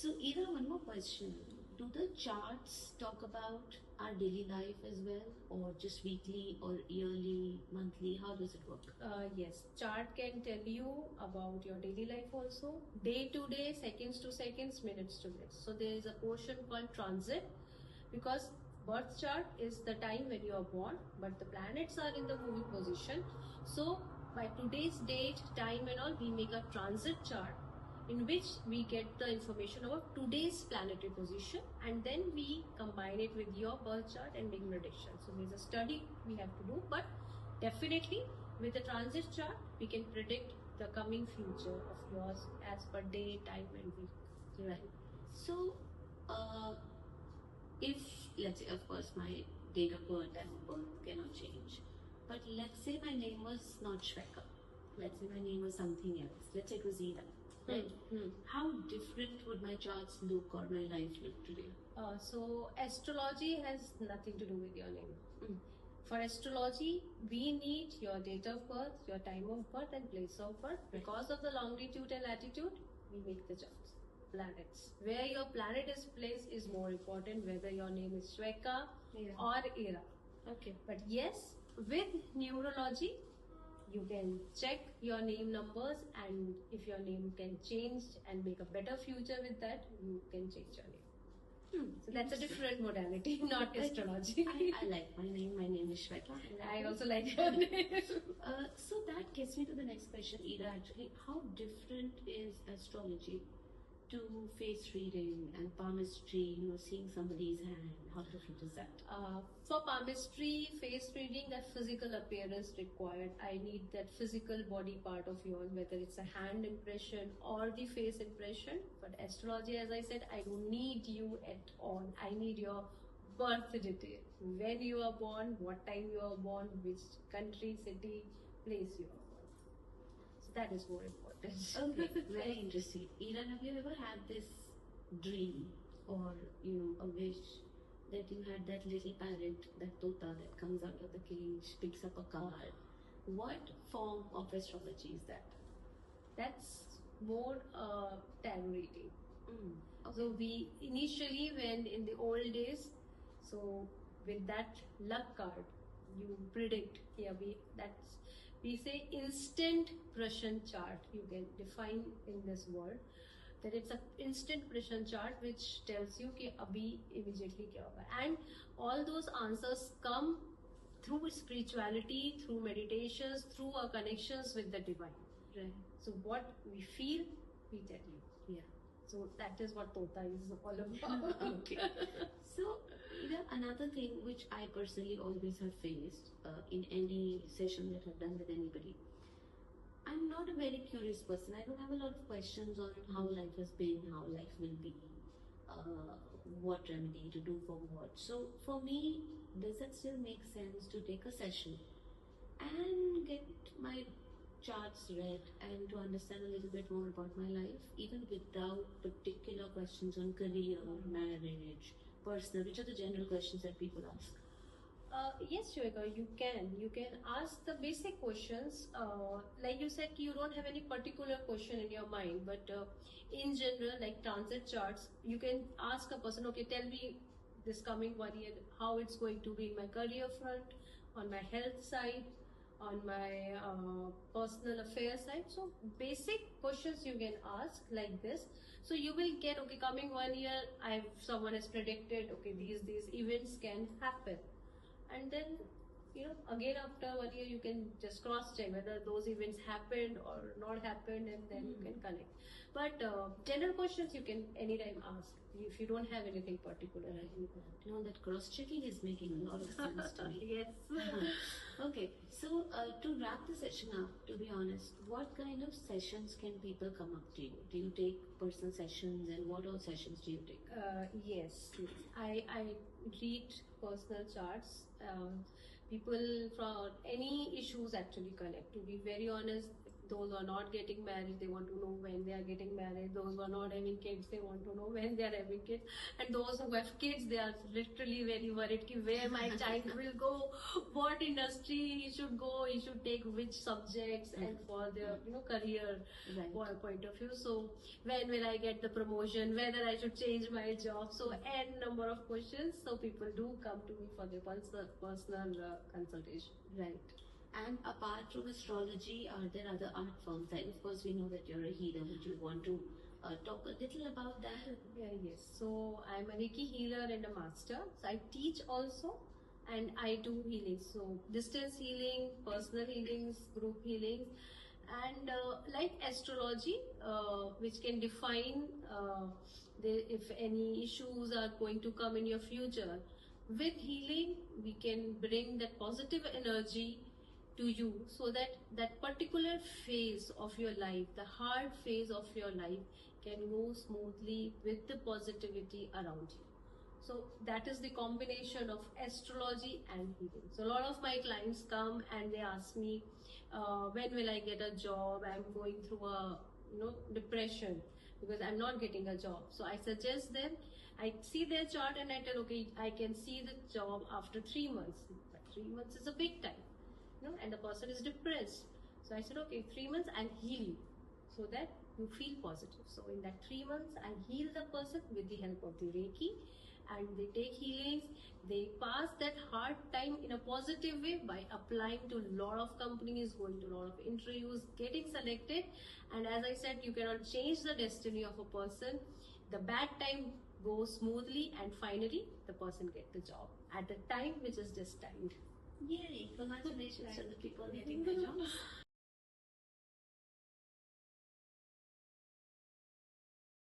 So, Ira, one more question. Do the charts talk about our daily life as well, or just weekly or yearly, monthly? How does it work? Yes, chart can tell you about your daily life also, day to day, seconds to seconds, minutes to minutes. So there is a portion called transit, because birth chart is the time when you are born, but the planets are in the moving position. So by today's date, time and all, we make a transit chart in which we get the information about today's planetary position, and then we combine it with your birth chart and make predictions. So there's a study we have to do, but definitely with the transit chart we can predict the coming future of yours as per day, time and week. Right. So, uh, if let's say, of course, my date of birth and birth cannot change, but let's say my name was not Shweka, let's say my name was something else, let's say it was Ira, right? How different would my charts look or my life look today? So astrology has nothing to do with your name. For astrology, we need your date of birth, your time of birth and place of birth. Because of the longitude and latitude, we make the charts. Planets. Where your planet is placed is more important, whether your name is Shweka or Ira. Okay. But yes, with numerology, you can check your name numbers, and if your name can change and make a better future with that, you can change your name. So that's a different modality, not astrology. I like my name. My name is Shweta. I also like your name. So that gets me to the next question, Ira. Actually, how different is astrology to face reading and palmistry? You know, seeing somebody's hand. How different is that? For palmistry, face reading, that physical appearance required. I need that physical body part of yours, whether it's a hand impression or the face impression. But astrology, as I said, I don't need you at all. I need your birth detail. When you are born, what time you are born, which country, city, place you are born. So that is more important. Okay, very interesting. Ira, have you ever had this dream or a wish that you had that little parrot, that tota that comes out of the cage, picks up a card? What form of astrology is that? That's more tarot reading. Okay. So we initially, when in the old days, so with that luck card, you predict. Yeah, we say instant Prussian chart. You can define in this word that it's an instant Prussian chart which tells you कि अभी immediately क्या होगा, and all those answers come through spirituality, through meditations, through our connections with the divine. Right. So what we feel, we tell you. Yeah. So that is what Tota is all about. Okay. So, another thing which I personally always have faced in any session that I've done with anybody, I'm not a very curious person. I don't have a lot of questions on how life has been, how life will be, what remedy to do for what. So, for me, does it still make sense to take a session and get my charts read and to understand a little bit more about my life, even without particular questions on career, marriage, personal, which are the general questions that people ask? Yes, Shweka, you can ask the basic questions. Like you said, you don't have any particular question in your mind, but in general, like transit charts, you can ask a person, okay, tell me this coming 1 year, how it's going to be in my career front, on my health side, on my personal affairs side. So basic questions you can ask like this. So you will get, okay, coming 1 year, someone has predicted, okay, these events can happen. And then, again after 1 year, you can just cross check whether those events happened or not happened, and then you can connect. But general questions you can anytime ask if you don't have anything particular. That cross checking is making a lot of sense to me. Yes. Okay, so to wrap the session up, to be honest, what kind of sessions can people come up to you? Do you take personal sessions, and what all sessions do you take? Yes. I read personal charts. People from any issues actually connect. To be very honest, Those who are not getting married, they want to know when they are getting married. Those who are not having kids, they want to know when they are having kids. And those who have kids, they are literally very worried ki where my child will go, what industry he should go, he should take which subjects, and for their career Right. point of view. So when will I get the promotion? Whether I should change my job? So n number of questions. So people do come to me for their personal consultation. Right. And apart from astrology, are there other art forms? And of course, we know that you're a healer. Would you want to talk a little about that? Yeah, yes. So I'm a Reiki healer and a master. So I teach also, and I do healing. So distance healing, personal healings, group healings, and like astrology, which can define if any issues are going to come in your future. With healing, we can bring that positive energy to you, so that that particular phase of your life, the hard phase of your life, can go smoothly with the positivity around you. So that is the combination of astrology and healing. So a lot of my clients come and they ask me, when will I get a job? I'm going through a depression because I'm not getting a job. So I suggest them, I see their chart and I tell, okay, I can see the job after 3 months. But 3 months is a big time, and the person is depressed. So I said, okay, 3 months I'll heal you so that you feel positive. So in that 3 months, I heal the person with the help of the Reiki, and they take healings. They pass that hard time in a positive way by applying to a lot of companies, going to a lot of interviews, getting selected. And as I said, you cannot change the destiny of a person. The bad time goes smoothly, and finally the person gets the job at the time which is destined. Yay! Congratulations to the people getting the jobs.